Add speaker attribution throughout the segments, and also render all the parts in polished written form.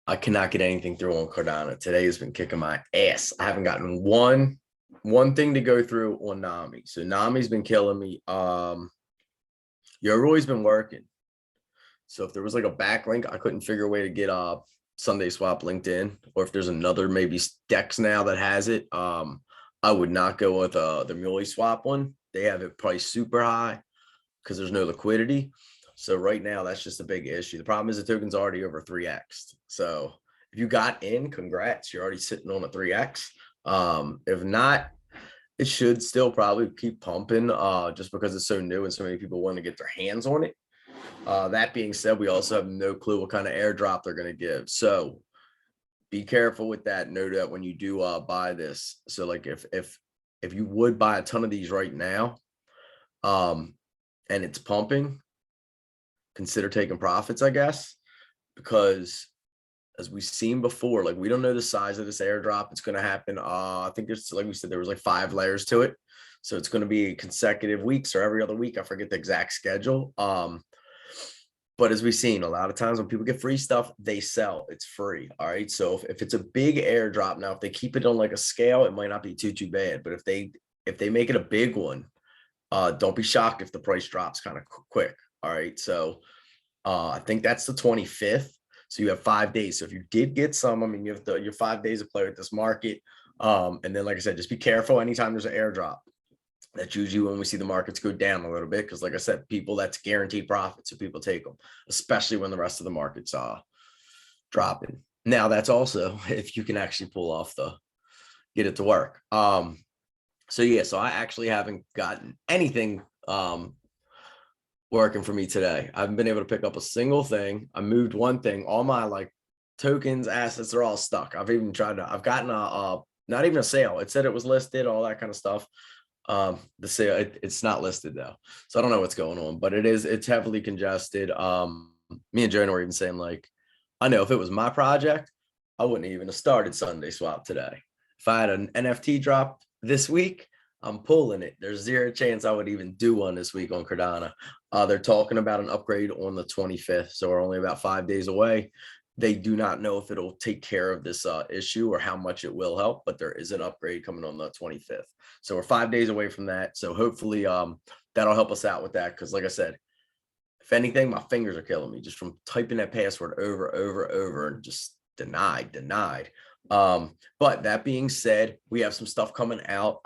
Speaker 1: I cannot get anything through on Cardano. Today has been kicking my ass. I haven't gotten one thing to go through on Nami. So Nami's been killing me. Yoroi been working. So if there was like a backlink, I couldn't figure a way to get Sunday Swap linked in, or if there's another maybe Dex now that has it. I would not go with the Muley Swap one. They have it priced super high because there's no liquidity. So right now, that's just a big issue. The problem is the token's already over 3x. So if you got in, congrats, you're already sitting on a 3x. If not, it should still probably keep pumping just because it's so new and so many people want to get their hands on it. That being said, we also have no clue what kind of airdrop they're going to give. So be careful with that. Know that when you do buy this. So like if you would buy a ton of these right now, and it's pumping, consider taking profits, I guess, because as we've seen before, like we don't know the size of this airdrop. It's going to happen. I think there's, like we said, there was like 5 layers to it. So it's going to be consecutive weeks or every other week. I forget the exact schedule. But as we've seen, a lot of times when people get free stuff, they sell. It's free. All right. So if it's a big airdrop, now if they keep it on like a scale, it might not be too bad. But if they make it a big one, don't be shocked if the price drops kind of quick. All right. So I think that's the 25th. So you have 5 days. So if you did get some, I mean, you have your 5 days to play with this market. And then, like I said, just be careful anytime there's an airdrop. That's usually when we see the markets go down a little bit. Because like I said, people, that's guaranteed profit. So people take them, especially when the rest of the market's dropping. Now that's also if you can actually pull off get it to work. So yeah, so I actually haven't gotten anything working for me today. I haven't been able to pick up a single thing. I moved one thing. All my like tokens, assets are all stuck. I've even tried to, I've gotten a not even a sale. It said it was listed, all that kind of stuff. The sale, it's not listed though. So I don't know what's going on, but it's heavily congested. Me and Jonah were even saying like, I know if it was my project, I wouldn't even have started Sunday Swap today. If I had an NFT drop this week, I'm pulling it. There's zero chance I would even do one this week on Cardano. They're talking about an upgrade on the 25th. So we're only about 5 days away. They do not know if it'll take care of this issue or how much it will help, but there is an upgrade coming on the 25th. So we're 5 days away from that. So hopefully that'll help us out with that. Because like I said, if anything, my fingers are killing me just from typing that password over and just denied. But that being said, we have some stuff coming out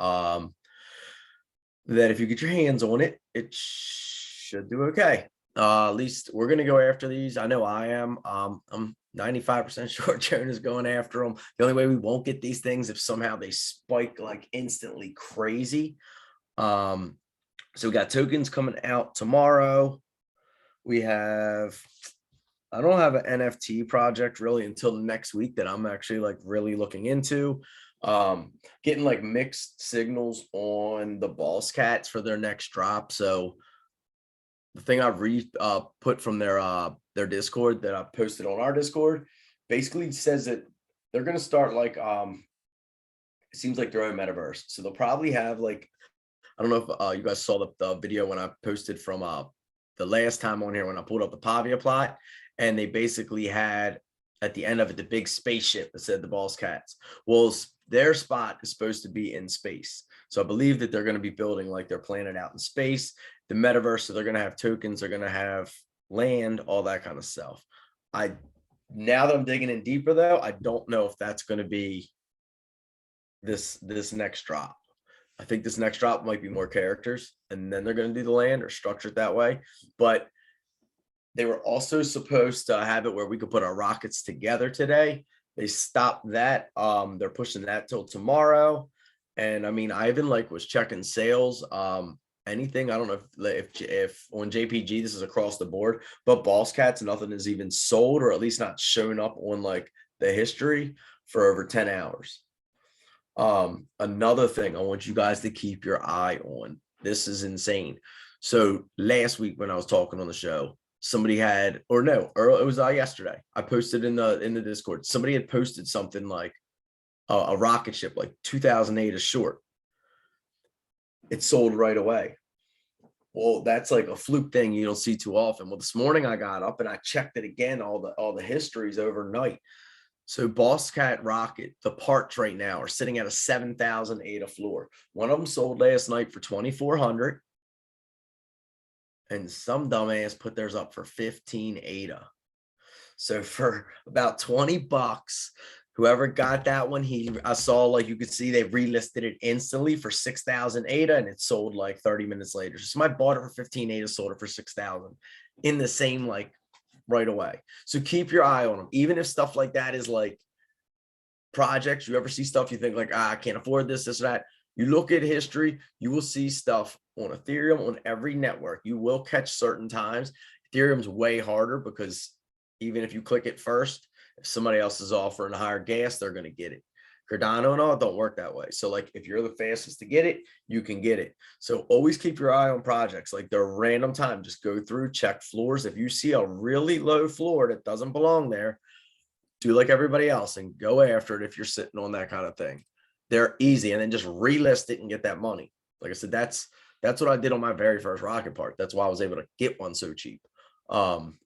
Speaker 1: that if you get your hands on it, it should do okay. At least we're going to go after these. I know I am. I'm 95% sure Jonah's going after them. The only way we won't get these things if somehow they spike like instantly crazy. So we got tokens coming out tomorrow. We have, I don't have an NFT project really until next week that I'm actually like really looking into. Getting like mixed signals on the Boss Cats for their next drop. So the thing I put from their Discord that I posted on our Discord basically says that they're going to start like it seems like their own metaverse. So they'll probably have like, I don't know if you guys saw the video when I posted from the last time on here when I pulled up the Pavia plot, and they basically had at the end of it the big spaceship that said the Boss Cats. Well, their spot is supposed to be in space. So I believe that they're going to be building like their planet out in space, the metaverse. So they're going to have tokens, they're going to have land, all that kind of stuff. Now that I'm digging in deeper though, I don't know if that's going to be this next drop. I think this next drop might be more characters and then they're going to do the land or structure it that way. But they were also supposed to have it where we could put our rockets together today. They stopped that. They're pushing that till tomorrow. And I mean, I even like was checking sales. Anything, I don't know if on JPG this is across the board, but Boss Cats, nothing is even sold or at least not shown up on like the history for over 10 hours. Another thing I want you guys to keep your eye on. This is insane. So last week when I was talking on the show, somebody had, or no, or it was yesterday. I posted in the Discord. Somebody had posted something like a rocket ship, like 2008 a short. It sold right away. Well, that's like a fluke thing you don't see too often. Well, this morning I got up and I checked it again, all the histories overnight. So Boss Cat Rocket, the parts right now are sitting at a 7,000 ADA floor. One of them sold last night for 2,400. And some dumbass put theirs up for 15 ADA. So for about 20 bucks, whoever got that one, I saw, like, you could see they relisted it instantly for 6,000 ADA and it sold like 30 minutes later. So somebody bought it for 15 ADA, sold it for 6,000 in the same, like, right away. So keep your eye on them. Even if stuff like that is like projects, you ever see stuff you think like, I can't afford this, or that. You look at history, you will see stuff on Ethereum, on every network. You will catch certain times. Ethereum's way harder because even if you click it first, if somebody else is offering higher gas, they're going to get it. Cardano and all don't work that way. So like if you're the fastest to get it, you can get it. So always keep your eye on projects. Like they're random time. Just go through, check floors. If you see a really low floor that doesn't belong there, do like everybody else and go after it if you're sitting on that kind of thing. They're easy, and then just relist it and get that money. Like I said, that's what I did on my very first rocket part. That's why I was able to get one so cheap. But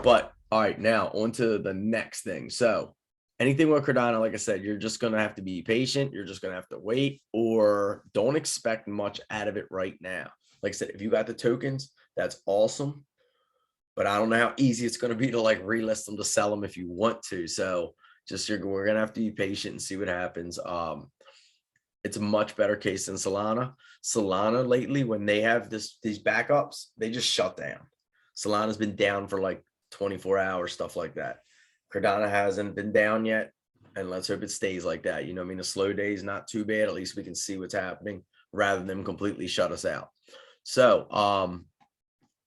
Speaker 1: all right, now on to the next thing. So anything with Cardano, like I said, you're just going to have to be patient. You're just going to have to wait, or don't expect much out of it right now. Like I said, if you got the tokens, that's awesome. But I don't know how easy it's going to be to like relist them to sell them if you want to. So just we're going to have to be patient and see what happens. It's a much better case than Solana. Solana lately, when they have these backups, they just shut down. Solana's been down for like 24 hours, stuff like that. Cardano hasn't been down yet, and let's hope it stays like that. You know what I mean? A slow day is not too bad. At least we can see what's happening rather than completely shut us out. So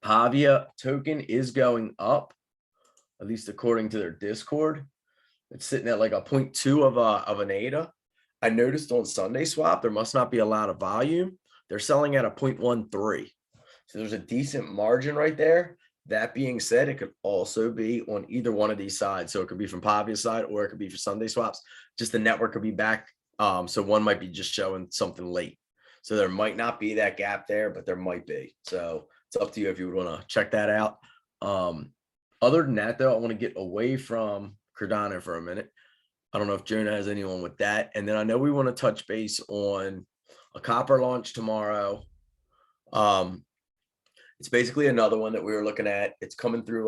Speaker 1: Pavia token is going up, at least according to their Discord. It's sitting at like a 0.2 of an ADA. I noticed on Sunday Swap, there must not be a lot of volume. They're selling at a 0.13. So there's a decent margin right there. That being said, it could also be on either one of these sides. So it could be from Pavia's side, or it could be for Sunday Swaps. Just the network could be back. So one might be just showing something late. So there might not be that gap there, but there might be. So it's up to you if you would want to check that out. Other than that, though, I want to get away from Cardano for a minute. I don't know if Jonah has anyone with that. And then I know we want to touch base on a copper launch tomorrow. It's basically another one that we were looking at. It's coming through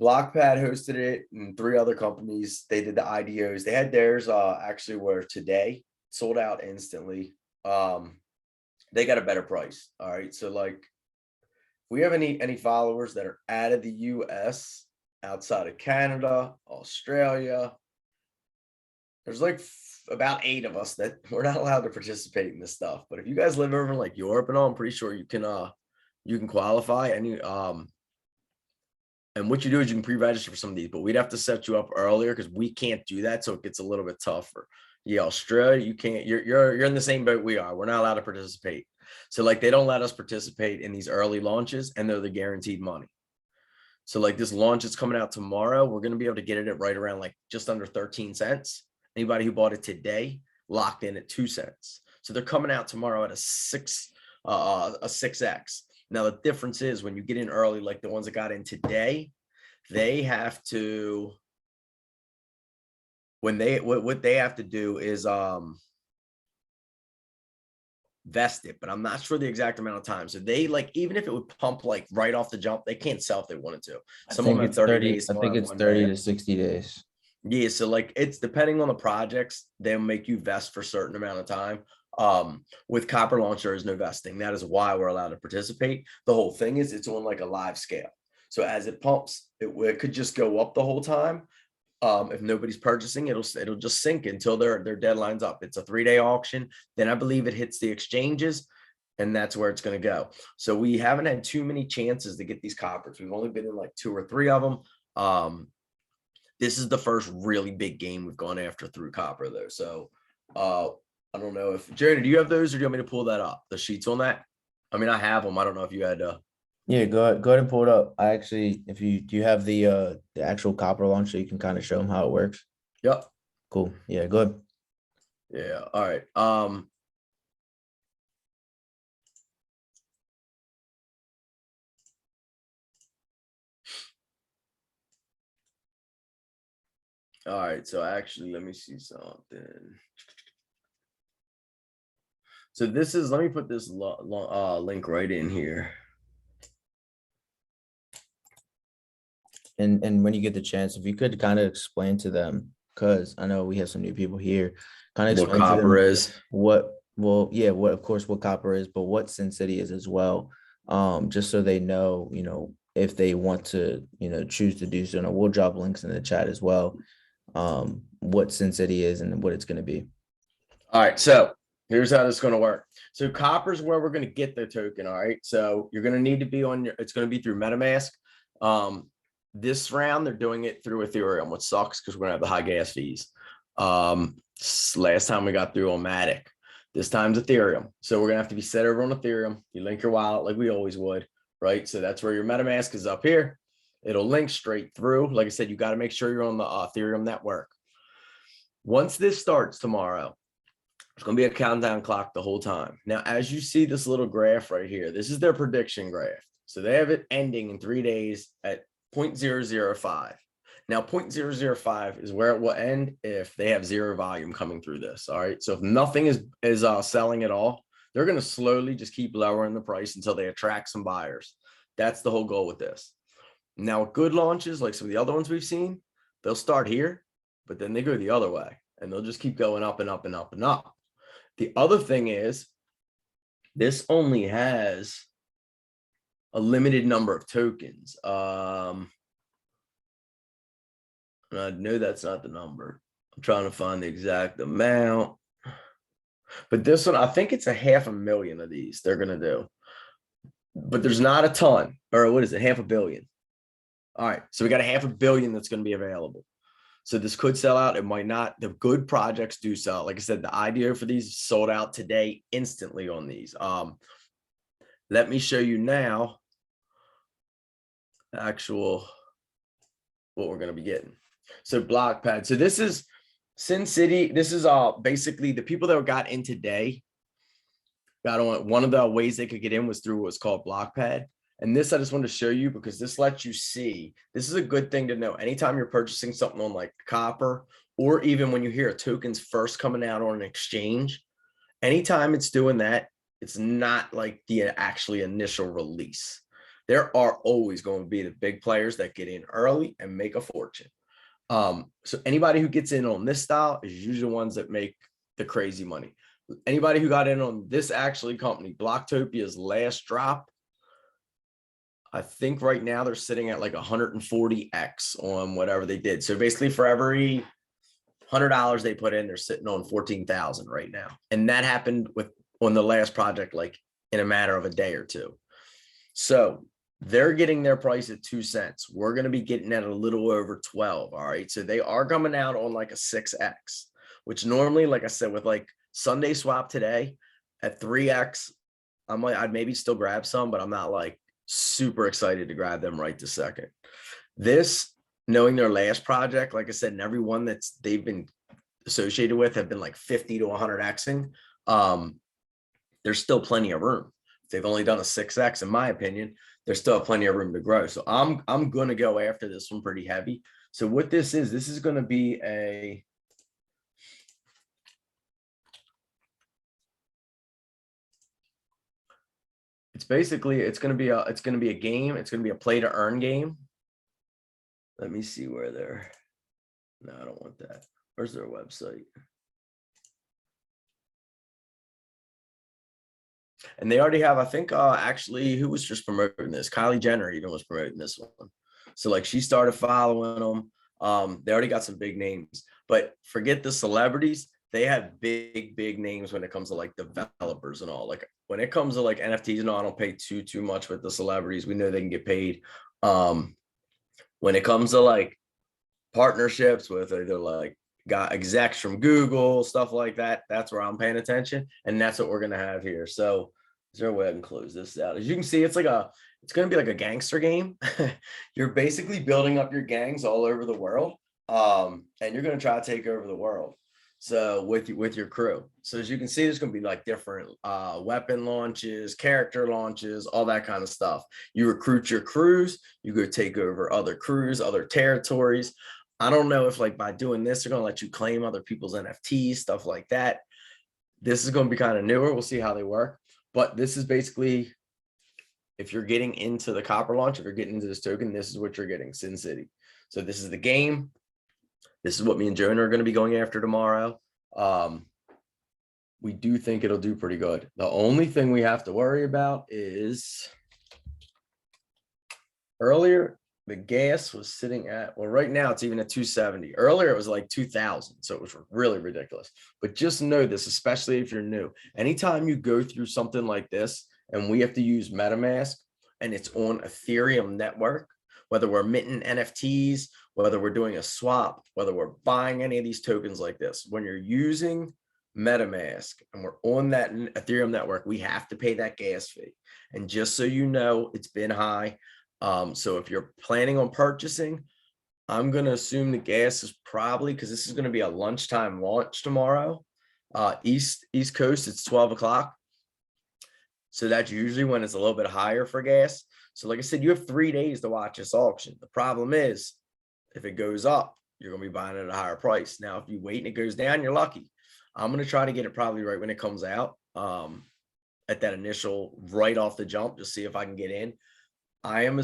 Speaker 1: Blockpad hosted it, and 3 other companies. They did the IDOs. They had theirs actually where today sold out instantly. They got a better price. All right. So like, if we have any followers that are out of the US, outside of Canada, Australia, there's like about 8 of us that we're not allowed to participate in this stuff. But if you guys live over in like Europe and all, I'm pretty sure you can qualify. And what you do is you can pre-register for some of these, but we'd have to set you up earlier because we can't do that. So it gets a little bit tougher. Yeah, Australia, you can't, you're in the same boat we are. We're not allowed to participate. So like they don't let us participate in these early launches, and they're the guaranteed money. So like this launch is coming out tomorrow. We're going to be able to get it at right around like just under 13 cents. Anybody who bought it today locked in at 2 cents. So they're coming out tomorrow at a 6x. Now the difference is when you get in early, like the ones that got in today, they have to, what they have to do is vest it, but I'm not sure the exact amount of time. So they like, even if it would pump like right off the jump, they can't sell if they wanted to. Some of them have 30 days.
Speaker 2: I think it's 30 to 60 days.
Speaker 1: Yeah, so like it's depending on the projects, they'll make you vest for a certain amount of time. With Copper Launch, there is no vesting. That is why we're allowed to participate. The whole thing is it's on like a live scale. So as it pumps, it could just go up the whole time. If nobody's purchasing, it'll just sink until their deadline's up. It's a 3-day auction. Then I believe it hits the exchanges, and that's where it's going to go. So we haven't had too many chances to get these coppers. We've only been in like 2 or 3 of them. This is the first really big game we've gone after through copper though. So I don't know if Jerry, do you have those, or do you want me to pull that up? The sheets on that? I mean, I have them. I don't know if you had
Speaker 2: Yeah, go ahead and pull it up. I actually, if you do you have the actual copper launch so you can kind of show them how it works?
Speaker 1: Yep.
Speaker 2: Cool. Yeah, go ahead.
Speaker 1: Yeah. All right. All right, so actually, let me see something. So this is, let me put this link right in here.
Speaker 2: And when you get the chance, if you could kind of explain to them, because I know we have some new people here, kind of
Speaker 1: What
Speaker 2: explain to
Speaker 1: copper
Speaker 2: them
Speaker 1: is.
Speaker 2: what, well, yeah, what, of course, what copper is, but what Syn City is as well. Just so they know, if they want to, choose to do so. And we'll drop links in the chat as well. What Syn City is and what it's going to be.
Speaker 1: All right, so here's how this is going to work. So copper is where we're going to get the token. All right, so you're going to need to be on your, it's going to be through MetaMask. This round they're doing it through Ethereum, which sucks because we're going to have the high gas fees. Last time we got through on Matic. This time's Ethereum. So we're going to have to be set over on Ethereum. You link your wallet like we always would, right? So that's where your MetaMask is up here. It'll link straight through. Like I said, you got to make sure you're on the Ethereum network. Once this starts tomorrow, there's going to be a countdown clock the whole time. Now, as you see this little graph right here, this is their prediction graph. So they have it ending in 3 days at 0.005. Now, 0.005 is where it will end if they have zero volume coming through this. All right. So if nothing is selling at all, they're going to slowly just keep lowering the price until they attract some buyers. That's the whole goal with this. Now, good launches, like some of the other ones we've seen, they'll start here, but then they go the other way and they'll just keep going up and up and up and up. The other thing is this only has a limited number of tokens. And I know that's not the number. I'm trying to find the exact amount. But this one, I think it's 500,000 of these they're going to do. But there's not a ton. Or what is it? 500 million. All right. So we got 500 million that's going to be available. So this could sell out. It might not. The good projects do sell. Like I said, the IDO for these sold out today instantly on these. Let me show you now actual what we're going to be getting. So Blockpad. So this is Syn City. This is basically the people that got in today. Got on. One of the ways they could get in was through what's called Blockpad. And this I just wanted to show you because this lets you see. This is a good thing to know. Anytime you're purchasing something on like copper, or even when you hear a token's first coming out on an exchange, anytime it's doing that, it's not like the actually initial release. There are always going to be the big players that get in early and make a fortune. So anybody who gets in on this style is usually the ones that make the crazy money. Anybody who got in on this actually company, Blocktopia's last drop, I think right now they're sitting at like 140x on whatever they did. So basically for every $100 they put in, they're sitting on 14,000 right now. And that happened on the last project, like in a matter of a day or two. So they're getting their price at 2 cents. We're going to be getting at a little over 12. All right. So they are coming out on like a 6x, which normally, like I said, with like Sunday swap today at 3x, I'd maybe still grab some, but I'm not like super excited to grab them right this second. This, knowing their last project, like I said, and every one they've been associated with have been like 50 to 100xing. There's still plenty of room. They've only done a 6x, in my opinion. There's still plenty of room to grow. So I'm going to go after this one pretty heavy. So what this is going to be it's going to be a game. It's going to be a play to earn game. Let me see where they're. No, I don't want that. Where's their website? And they already have, I think, actually, who was just promoting this? Kylie Jenner even was promoting this one. So like she started following them. They already got some big names, but forget the celebrities. They have big names when it comes to like developers and all. Like when it comes to like NFTs and all, I don't pay too much with the celebrities. We know they can get paid. When it comes to like partnerships with either like got execs from Google, stuff like that, that's where I'm paying attention. And that's what we're going to have here. So is there a way I can close this out? As you can see, it's going to be like a gangster game. You're basically building up your gangs all over the world. And you're going to try to take over the world. So with your crew. So as you can see, there's going to be like different weapon launches, character launches, all that kind of stuff. You recruit your crews, you go take over other crews, other territories. I don't know if like by doing this, they're going to let you claim other people's NFTs, stuff like that. This is going to be kind of newer. We'll see how they work. But this is basically, if you're getting into the Copper launch, if you're getting into this token, this is what you're getting, Syn City. So this is the game. This is what me and Jonah are going to be going after tomorrow. We do think it'll do pretty good. The only thing we have to worry about is earlier, the gas was sitting at, well, right now it's even at 270. Earlier, it was like 2000. So it was really ridiculous. But just know this, especially if you're new. Anytime you go through something like this and we have to use MetaMask and it's on Ethereum network, whether we're minting NFTs, whether we're doing a swap, whether we're buying any of these tokens like this, when you're using MetaMask and we're on that Ethereum network, we have to pay that gas fee. And just so you know, it's been high. So if you're planning on purchasing, I'm going to assume the gas is probably, because this is going to be a lunchtime launch tomorrow. East Coast, it's 12 o'clock. So that's usually when it's a little bit higher for gas. So like I said, you have 3 days to watch this auction. The problem is if it goes up, you're going to be buying it at a higher price. Now, if you wait and it goes down, you're lucky. I'm going to try to get it probably right when it comes out, at that initial right off the jump, just see if I can get in. I am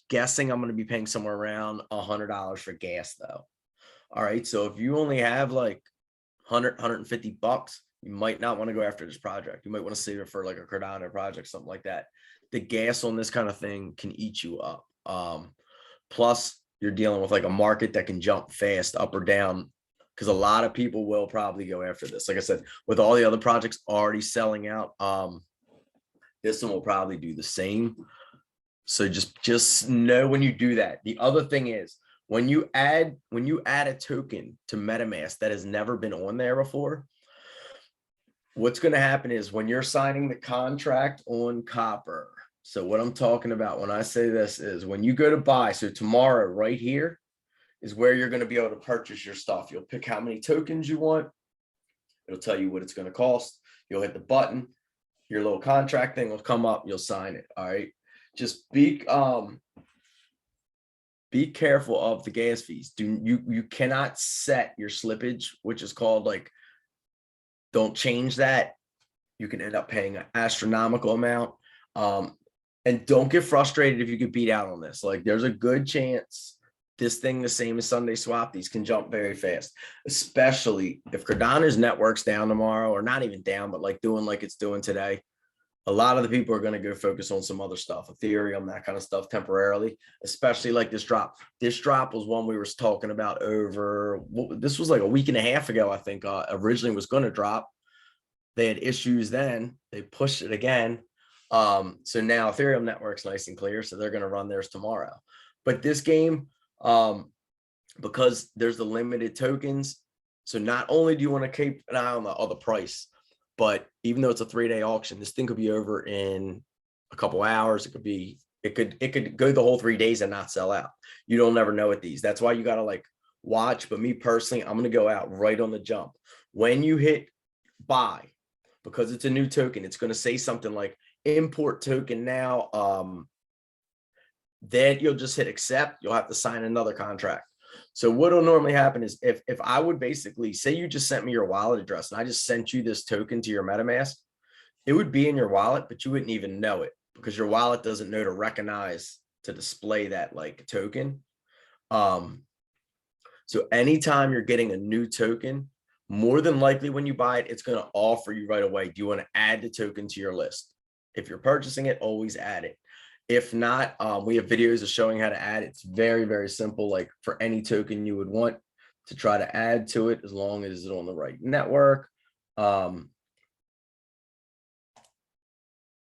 Speaker 1: guessing I'm going to be paying somewhere around $100 for gas though. All right. So if you only have like 150 bucks, you might not want to go after this project. You might want to save it for like a Cardano project, something like that. The gas on this kind of thing can eat you up. Plus you're dealing with like a market that can jump fast up or down, because a lot of people will probably go after this. Like I said, with all the other projects already selling out, this one will probably do the same. So just know when you do that. The other thing is when you add a token to MetaMask that has never been on there before, what's going to happen is when you're signing the contract on Copper. So what I'm talking about when I say this is when you go to buy, so tomorrow right here is where you're going to be able to purchase your stuff. You'll pick how many tokens you want. It'll tell you what it's going to cost. You'll hit the button. Your little contract thing will come up. You'll sign it. All right. Just be careful of the gas fees. You cannot set your slippage, which is called like, don't change that. You can end up paying an astronomical amount. And don't get frustrated if you get beat out on this. Like there's a good chance this thing, the same as Sunday Swap, these can jump very fast, especially if Cardano's network's down tomorrow, or not even down, but like doing like it's doing today. A lot of the people are going to go focus on some other stuff, Ethereum, that kind of stuff temporarily, especially like this drop. This drop was one we were talking about over, this was like a week and a half ago, I think, originally was going to drop. They had issues then, they pushed it again. So now Ethereum network's nice and clear, so they're going to run theirs tomorrow. But this game, because there's the limited tokens, so not only do you want to keep an eye on the price, but even though it's a 3-day auction, this thing could be over in a couple hours. It could go the whole 3 days and not sell out. You don't never know with these. That's why you got to like watch. But me personally, I'm going to go out right on the jump. When you hit buy, because it's a new token, it's going to say something like import token now. Then you'll just hit accept. You'll have to sign another contract. So what will normally happen is if I would basically say you just sent me your wallet address and I just sent you this token to your MetaMask, it would be in your wallet, but you wouldn't even know it because your wallet doesn't know to recognize to display that like token. So anytime you're getting a new token, more than likely when you buy it, it's going to offer you right away. Do you want to add the token to your list? If you're purchasing it, always add it. If not, we have videos of showing how to add it. It's very, very simple. Like for any token you would want to try to add to it, as long as it's on the right network. All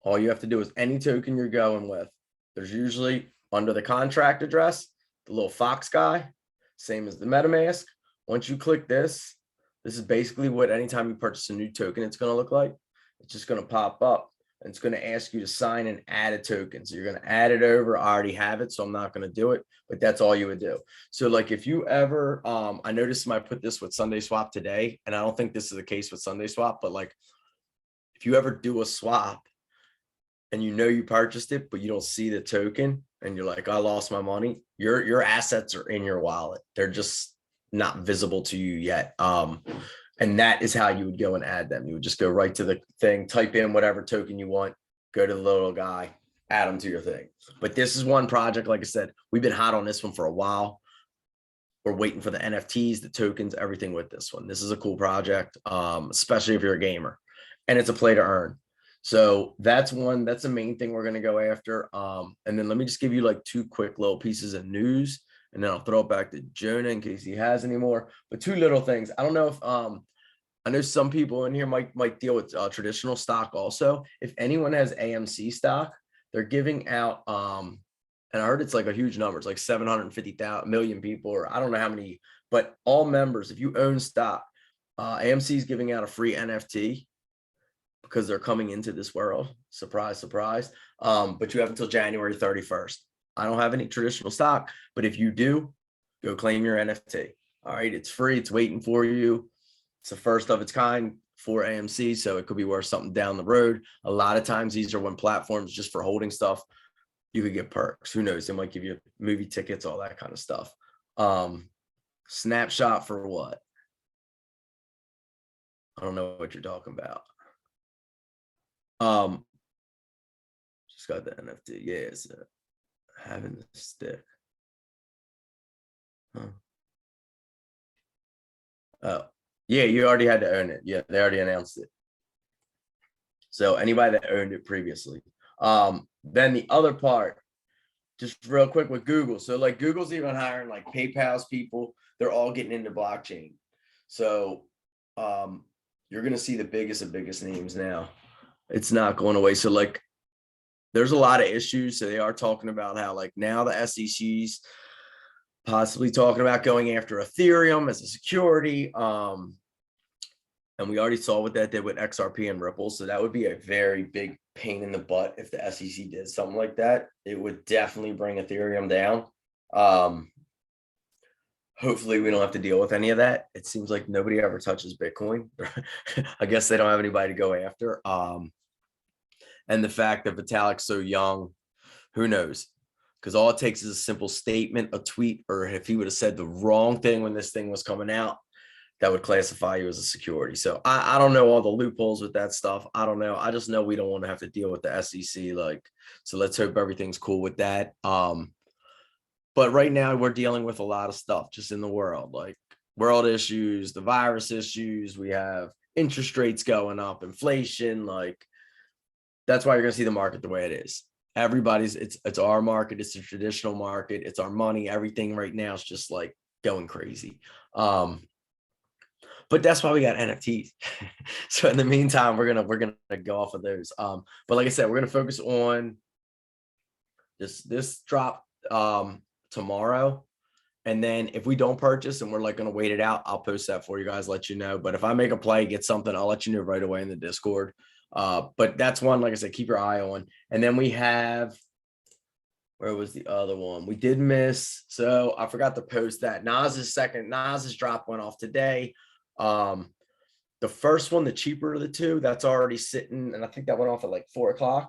Speaker 1: you have to do is any token you're going with, there's usually under the contract address, the little fox guy, same as the MetaMask. Once you click this, this is basically what anytime you purchase a new token, it's going to look like. It's just going to pop up. And it's going to ask you to sign and add a token. So you're going to add it over. I already have it, so I'm not going to do it, but that's all you would do. So like if you ever, I noticed somebody put this with Sunday Swap today, and I don't think this is the case with Sunday Swap, but like if you ever do a swap and you know you purchased it, but you don't see the token and you're like, I lost my money, your assets are in your wallet. They're just not visible to you yet. And that is how you would go and add them. You would just go right to the thing, type in whatever token you want, go to the little guy, add them to your thing. But this is one project, like I said, we've been hot on this one for a while. We're waiting for the NFTs, the tokens, everything with this one. This is a cool project, especially if you're a gamer, and it's a play to earn. So that's the main thing we're going to go after. And then let me just give you like two quick little pieces of news, and then I'll throw it back to Jonah in case he has any more. But two little things. I don't know if I know some people in here might deal with traditional stock also. If anyone has AMC stock, they're giving out and I heard it's like a huge number. It's like 750 million people, or I don't know how many, but all members, if you own stock, AMC is giving out a free NFT because they're coming into this world. Surprise, surprise. But you have until January 31st. I don't have any traditional stock, but if you do, go claim your NFT. All right, it's free. It's waiting for you. It's the first of its kind for AMC, so it could be worth something down the road. A lot of times these are when platforms just for holding stuff, you could get perks. Who knows? They might give you movie tickets, all that kind of stuff. Snapshot for what? I don't know what you're talking about. Just got the NFT. Yeah, it's having the stick. Oh, yeah, you already had to own it. Yeah, they already announced it. So anybody that owned it previously. Then the other part, just real quick with Google. So like Google's even hiring like PayPal's people. They're all getting into blockchain. So you're going to see the biggest of biggest names now. It's not going away. So like there's a lot of issues. So they are talking about how like now the SEC's possibly talking about going after Ethereum as a security. And we already saw what that did with XRP and Ripple. So that would be a very big pain in the butt if the SEC did something like that. It would definitely bring Ethereum down. Hopefully we don't have to deal with any of that. It seems like nobody ever touches Bitcoin. I guess they don't have anybody to go after. And the fact that Vitalik's so young, who knows? Because all it takes is a simple statement, a tweet, or if he would have said the wrong thing when this thing was coming out, that would classify you as a security. So I don't know all the loopholes with that stuff. I don't know. I just know we don't want to have to deal with the SEC. Like, so let's hope everything's cool with that. But right now we're dealing with a lot of stuff just in the world, like world issues, the virus issues. We have interest rates going up, inflation. Like that's why you're going to see the market the way it is. Everybody's it's our market. It's a traditional market. It's our money. Everything right now is just like going crazy. But that's why we got NFTs. So in the meantime, we're gonna go off of those. But like I said, we're gonna focus on this drop tomorrow. And then if we don't purchase and we're like gonna wait it out, I'll post that for you guys, let you know. But if I make a play, get something, I'll let you know right away in the Discord. But that's one, like I said, keep your eye on. And then we have, where was the other one? We did miss. So I forgot to post that. Nas's drop went off today. The first one, the cheaper of the two, that's already sitting, and I think that went off at like 4:00.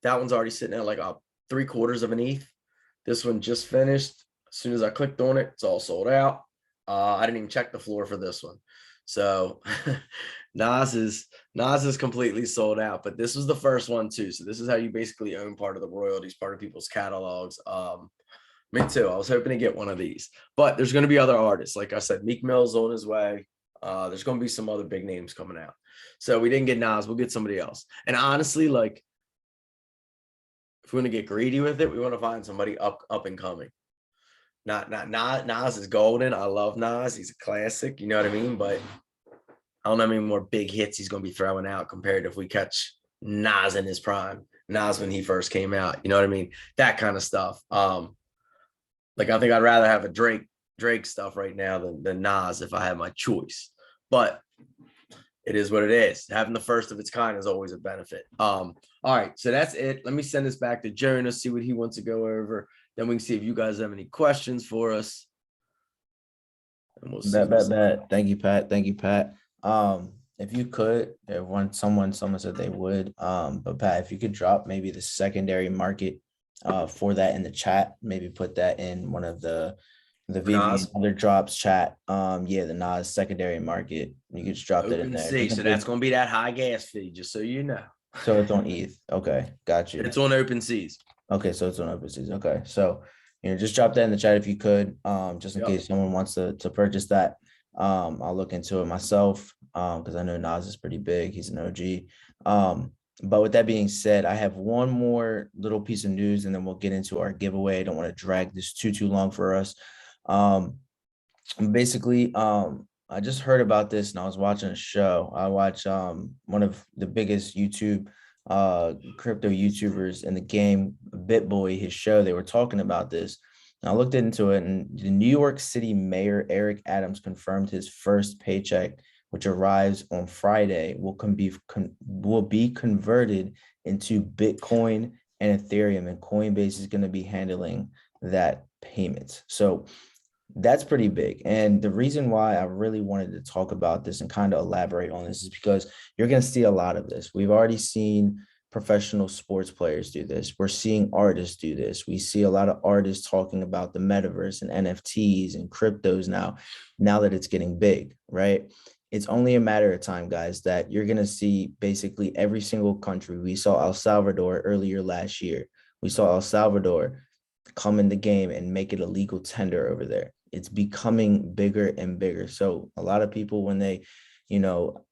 Speaker 1: That one's already sitting at like a 3/4 of an ETH. This one just finished. As soon as I clicked on it, it's all sold out. I didn't even check the floor for this one. So Nas is completely sold out, but this was the first one too. So this is how you basically own part of the royalties, part of people's catalogs. Me too. I was hoping to get one of these, but there's going to be other artists. Like I said, Meek Mill's on his way. There's going to be some other big names coming out. So we didn't get Nas. We'll get somebody else. And honestly, like if we want to get greedy with it, we want to find somebody up and coming. Not Nas is golden. I love Nas. He's a classic. You know what I mean? But I don't know how many more big hits he's going to be throwing out compared to if we catch Nas in his prime. Nas when he first came out. You know what I mean? That kind of stuff. Like I think I'd rather have a Drake stuff right now than Nas if I had my choice. But it is what it is. Having the first of its kind is always a benefit. All right, so that's it. Let me send this back to Jonah, see what he wants to go over. Then we can see if you guys have any questions for us. And we'll see.
Speaker 2: Bet. Thank you, Pat. If you could, someone said they would. But Pat, if you could drop maybe the secondary market for that in the chat, maybe put that in one of the The
Speaker 1: for
Speaker 2: VV and
Speaker 1: Nas.
Speaker 2: other drops chat. Yeah, the Nas secondary market. You could just drop that in
Speaker 1: Open
Speaker 2: there.
Speaker 1: Sea. So that's going to be that high gas fee, just so you know.
Speaker 2: So it's on ETH. Okay, got you.
Speaker 1: It's on Open Seas.
Speaker 2: Okay, so it's on OpenSeas. Okay, so just drop that in the chat if you could, just in
Speaker 1: Yep.
Speaker 2: case someone wants to purchase that. I'll look into it myself, because I know Nas is pretty big. He's an OG. But with that being said, I have one more little piece of news, and then we'll get into our giveaway. I don't want to drag this too long for us. Basically, I just heard about this and I was watching a show. I watch one of the biggest YouTube crypto YouTubers in the game, BitBoy, his show. They were talking about this. And I looked into it, and the New York City Mayor Eric Adams confirmed his first paycheck, which arrives on Friday, will be converted into Bitcoin and Ethereum, and Coinbase is going to be handling that payment. So that's pretty big. And the reason why I really wanted to talk about this and kind of elaborate on this is because you're going to see a lot of this. We've already seen professional sports players do this. We're seeing artists do this. We see a lot of artists talking about the metaverse and NFTs and cryptos now that it's getting big, right? It's only a matter of time, guys, that you're going to see basically every single country. We saw El Salvador earlier last year. We saw El Salvador come in the game and make it a legal tender over there. It's becoming bigger and bigger. So a lot of people, when they,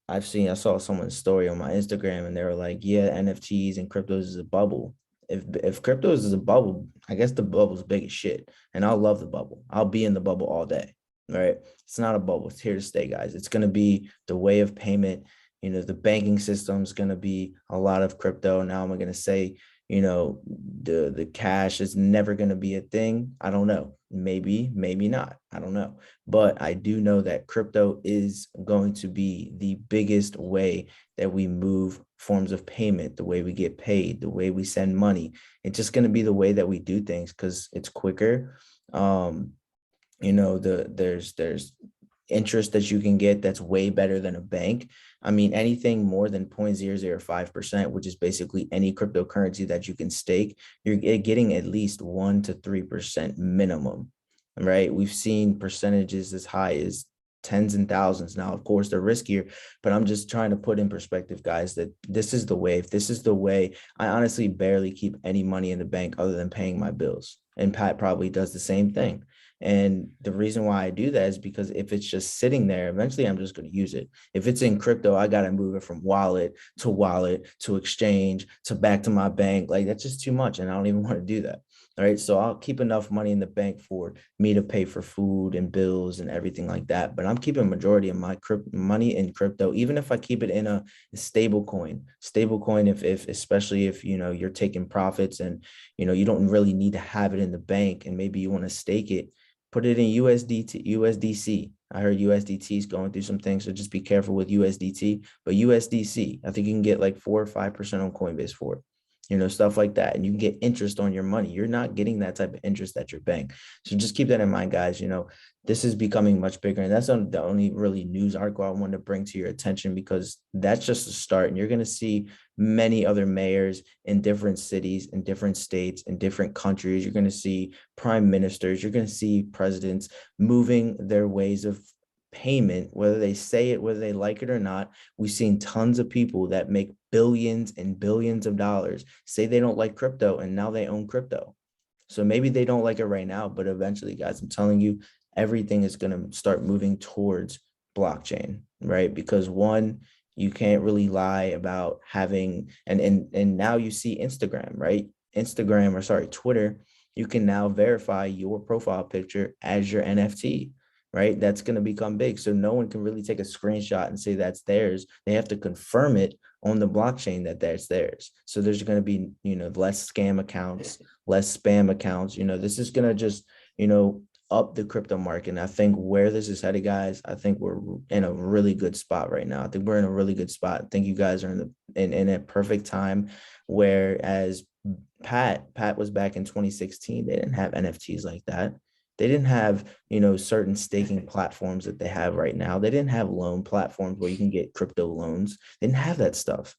Speaker 2: I saw someone's story on my Instagram and they were like, yeah, NFTs and cryptos is a bubble. If cryptos is a bubble, I guess the bubble's big as shit. And I'll love the bubble. I'll be in the bubble all day. Right. It's not a bubble. It's here to stay, guys. It's going to be the way of payment. The banking system is going to be a lot of crypto. Now I'm going to say, the cash is never going to be a thing. I don't know. Maybe not. I don't know. But I do know that crypto is going to be the biggest way that we move forms of payment, the way we get paid, the way we send money. It's just going to be the way that we do things because it's quicker. There's interest that you can get that's way better than a bank. I mean, anything more than 0.005%, which is basically any cryptocurrency that you can stake, you're getting at least 1 to 3% minimum, right? We've seen percentages as high as tens and thousands. Now, of course, they're riskier, but I'm just trying to put in perspective, guys, that this is the way. If this is the way, I honestly barely keep any money in the bank other than paying my bills. And Pat probably does the same thing. And the reason why I do that is because if it's just sitting there, eventually I'm just going to use it. If it's in crypto, I got to move it from wallet to exchange to back to my bank. Like that's just too much. And I don't even want to do that. All right. So I'll keep enough money in the bank for me to pay for food and bills and everything like that. But I'm keeping a majority of my money in crypto, even if I keep it in a stable coin, if especially if, you're taking profits and, you don't really need to have it in the bank and maybe you want to stake it. Put it in USDC. I heard USDT is going through some things, so just be careful with USDT. But USDC, I think you can get like 4 or 5% on Coinbase for it. Stuff like that. And you can get interest on your money. You're not getting that type of interest at your bank. So just keep that in mind, guys. This is becoming much bigger. And that's the only really news article I want to bring to your attention because that's just a start. And you're going to see many other mayors in different cities, in different states, in different countries. You're going to see prime ministers. You're going to see presidents moving their ways of payment, whether they say it, whether they like it or not. We've seen tons of people that make billions and billions of dollars say they don't like crypto and now they own crypto. So maybe they don't like it right now, but eventually, guys, I'm telling you, everything is going to start moving towards blockchain, right? Because one, you can't really lie about having, and now you see Instagram, right? Twitter, you can now verify your profile picture as your NFT, right? That's going to become big. So no one can really take a screenshot and say that's theirs. They have to confirm it on the blockchain that that's theirs. So there's going to be, less scam accounts, less spam accounts. This is going to just, up the crypto market. And I think where this is headed, guys, I think we're in a really good spot right now. I think we're in a really good spot. I think you guys are in a perfect time. Whereas Pat was back in 2016, they didn't have NFTs like that. They didn't have, certain staking platforms that they have right now. They didn't have loan platforms where you can get crypto loans. They didn't have that stuff.